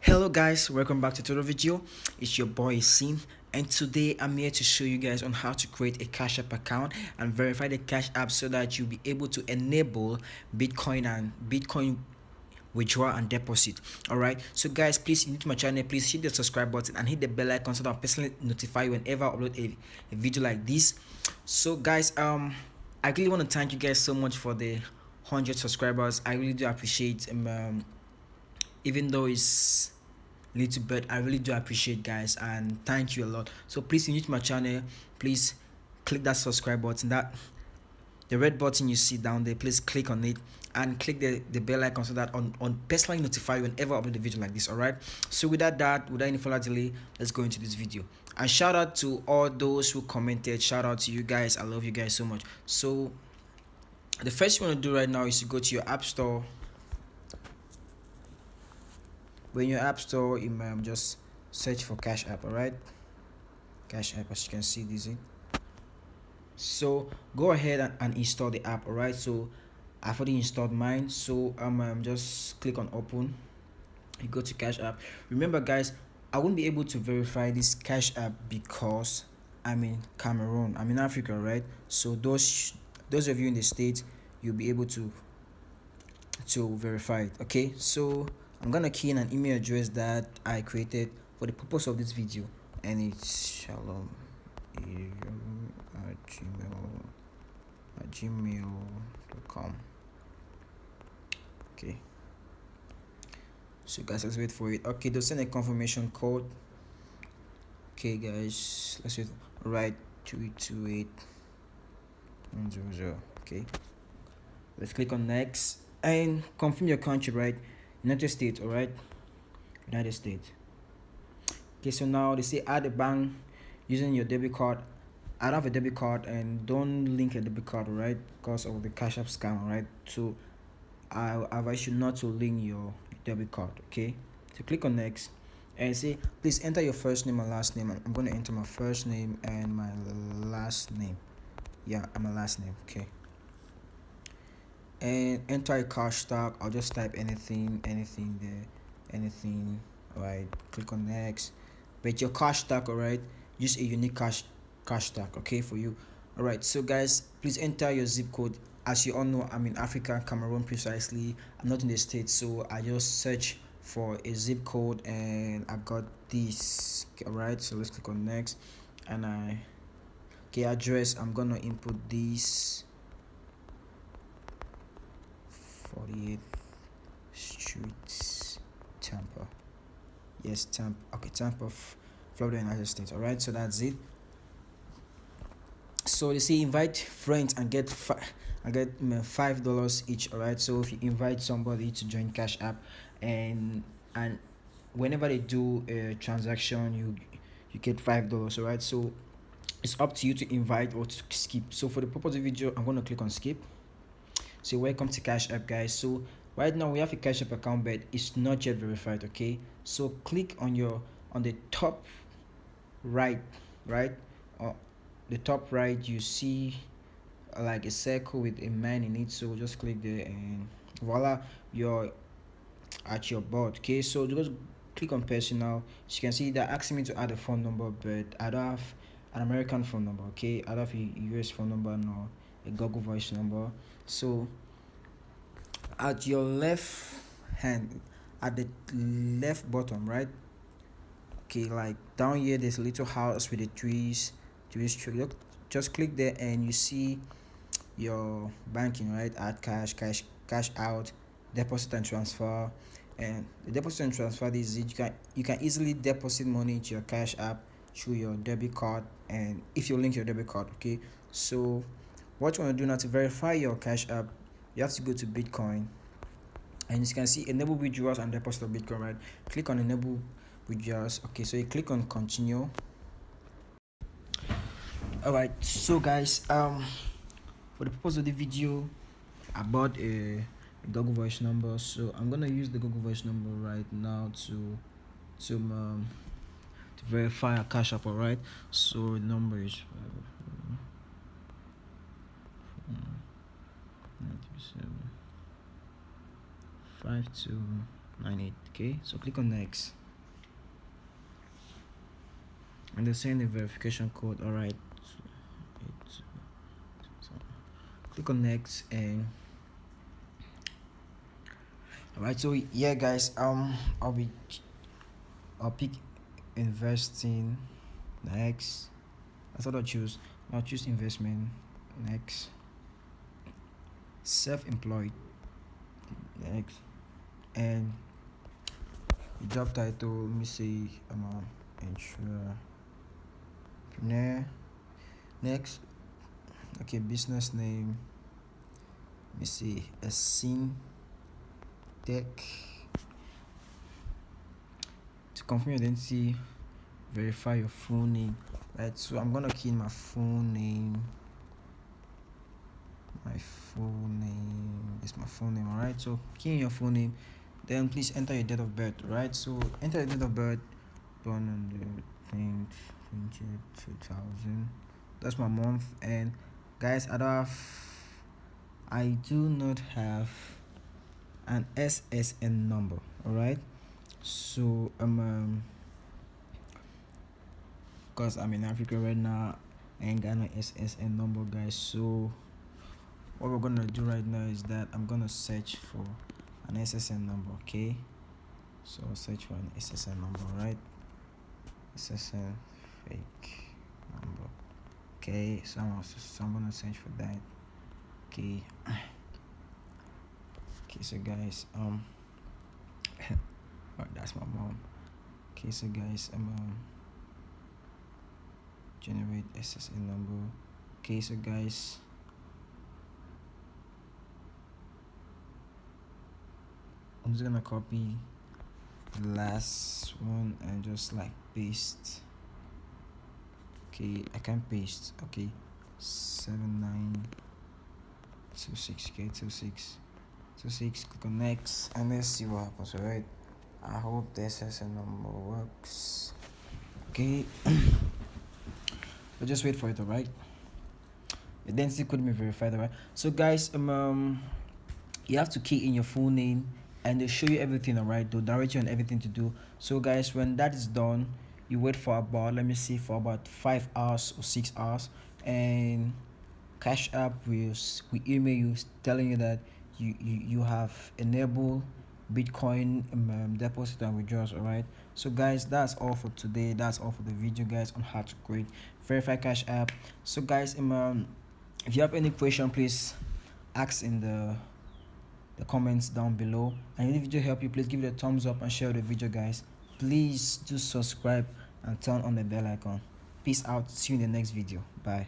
Hello guys, welcome back to another video. It's your boy Sim, and today I'm here to show you guys on how to create a Cash App account and verify the Cash App so that you'll be able to enable Bitcoin withdraw and deposit. All right, so guys, please, if you're new to my channel, please hit the subscribe button and hit the bell icon so that I'll personally notify you whenever I upload a video like this. So guys, I really want to thank you guys so much for the 100 subscribers. I really do appreciate even though it's little bit, I really do appreciate, guys, and thank you a lot. So please, if you're new to my channel, please click that subscribe button, that the red button you see down there. Please click on it and click the bell icon so that on personally notify you whenever I upload a video like this. All right, so without any further delay, let's go into this video. And shout out to all those who commented. Shout out to you guys. I love you guys so much. So the first thing you want to do right now is to go to your app store. When your app store, you just search for Cash App. All right, Cash App, as you can see, this is it. So go ahead and install the app. All right, so I've already installed mine, so just click on open. You go to Cash App. Remember guys, I won't be able to verify this Cash App because I'm in Cameroon, I'm in Africa, right? So those of you in the States, you'll be able to verify it. Okay, so I'm gonna key in an email address that I created for the purpose of this video, and it's shalom at gmail.com. Okay, so guys, let's wait for it. Okay, they'll send a confirmation code. Okay guys, let's wait. All right, 2828100. Okay, let's click on next and confirm your country, right? United States. All right, United States. Okay, so now they say add a bank using your debit card. I don't have a debit card, and don't link a debit card, right, because of the Cash App scam, right? So I advise you not to link your debit card. Okay, so click on next and say please enter your first name and last name. I'm going to enter my first name and my last name. Yeah, and my last name. Okay, and enter a cash tag. I'll just type anything there, anything. All right, click on next. But your cash tag, all right, use a unique cash tag, okay, for you. All right, so guys, please enter your zip code. As you all know, I'm in Africa, Cameroon precisely. I'm not in the States, so I just search for a zip code and I got this. Okay, all right, so let's click on next, and okay, address, I'm gonna input this 48th Street, Tampa. Yes, Tampa. Okay, Tampa, Florida, United States. All right, so that's it. So they say invite friends and get $5 each. All right, so if you invite somebody to join Cash App, and whenever they do a transaction, you get $5. All right, so it's up to you to invite or to skip. So for the purpose of the video, I'm going to click on skip. So welcome to Cash App, guys. So right now we have a Cash App account, but it's not yet verified. Okay, so click on the top right, the top right, you see like a circle with a man in it. So just click there and voila, you're at your board. Okay, so just click on personal. As you can see, they're asking me to add a phone number, but I don't have an American phone number. Okay, I don't have a US phone number nor a Google Voice number. So at your left hand, at the left bottom, right, okay, like down here, there's a little house with the trees. Just click there and you see your banking, right? Add cash out, deposit and transfer. And the deposit and transfer is it. You can easily deposit money into your Cash App through your debit card, and if you link your debit card. Okay, so what you want to do now to verify your Cash App, you have to go to Bitcoin, and as you can see, enable withdrawals and deposit of Bitcoin, right? Click on enable withdrawals. Okay, so you click on continue. All right, so guys, for the purpose of the video, I bought a Google Voice number, so I'm gonna use the Google Voice number right now to verify a Cash App. All right, so the number is 9752 98. Okay, so click on next, and they're saying the verification code. All right, so click on next, and all right. So yeah, guys, I'll pick investing. Next, I thought I'll choose investment. Next, self-employed. Next, and the job title, let me say entrepreneur. Next, okay, business name, let me see, a scene tech. To confirm your identity, verify your full name. Right, so I'm gonna key in my full name. Is my full name. All right, so key in your full name, then please enter your date of birth. Right, so enter your date of birth, born on the 2000. That's my month. And guys, I do not have an SSN number. All right, so because I'm in Africa right now, I ain't got no SSN number, guys. So what we're gonna do right now is that I'm gonna search for an SSN number. Okay, so search for an SSN number. Right, SSN fake number. Okay, so I'm gonna search for that. Okay. Okay, so guys, oh, that's my mom. Okay, so guys, generate SSN number. Okay, so guys, I'm just gonna copy the last one and just like paste. Okay, I can paste. Okay, 7926. Okay, 26. Click on next, and let's see what happens. All right, I hope the SSN number works. Okay. But just wait for it. All right, the identity couldn't be verified. All right, so guys, you have to key in your full name, and they'll show you everything. All right, they'll direct you on everything to do. So guys, when that is done, you wait for about, let me see, for about 5 hours or 6 hours, and Cash App will email you telling you that you have enabled Bitcoin deposit and withdrawals. All right, so guys, that's all for today. That's all for the video, guys, on how to create verify Cash App. So guys, if you have any question, please ask in the comments down below, and if the video helped you, please give it a thumbs up and share the video, guys. Please do subscribe and turn on the bell icon. Peace out, see you in the next video. Bye.